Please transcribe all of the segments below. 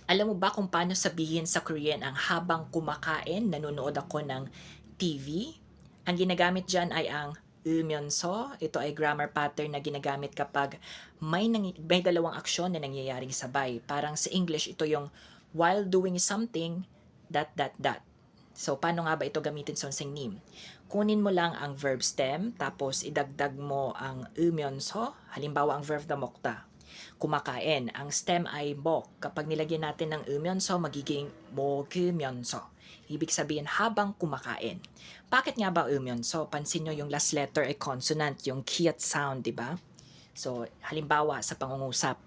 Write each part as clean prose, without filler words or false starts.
Alam mo ba kung paano sabihin sa Korean ang habang kumakain nanonood ako ng TV? Ang ginagamit diyan ay ang "으면서". Ito ay grammar pattern na ginagamit kapag may dalawang aksyon na nangyayaring sabay. Parang sa English ito yung while doing something, dot, dot, dot. So, paano nga ba ito gamitin sa singnim? Kunin mo lang ang verb stem, tapos idagdag mo ang "으면서". Halimbawa, ang verb na mokta kumakain. Ang stem ay mok. Kapag nilagyan natin ng umyonso, magiging 먹으면서. Ibig sabihin habang kumakain. Bakit nga ba umyonso? Pansin nyo yung last letter ay consonant, yung kiat sound, di ba? So, halimbawa sa pangungusap,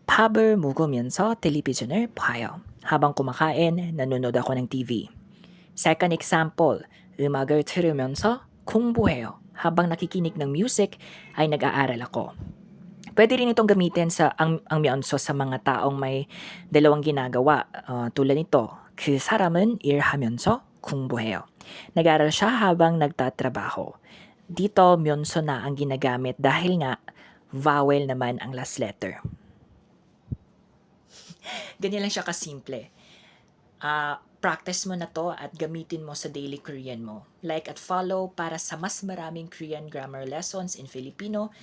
밥을 먹으면서 텔레비전을 봐요. Habang kumakain, nanonood ako ng TV. Second example, 음악을 들으면서 공부해요. Habang nakikinig ng music, ay nag-aaral ako. Puwede rin itong gamitin sa ang myeonso sa mga taong may dalawang ginagawa, tulad nito, "그 사람은 일하면서 공부해요." Nag-aaral siya habang nagtatrabaho. Dito myeonso na ang ginagamit dahil nga vowel naman ang last letter. Ganyan lang siya kasimple. Practice mo na 'to at gamitin mo sa daily Korean mo. Like at follow para sa mas maraming Korean grammar lessons in Filipino.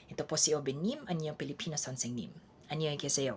Ito po si Oben Nim, ang iyong Filipino sonsengnim. Annyeong keseyo.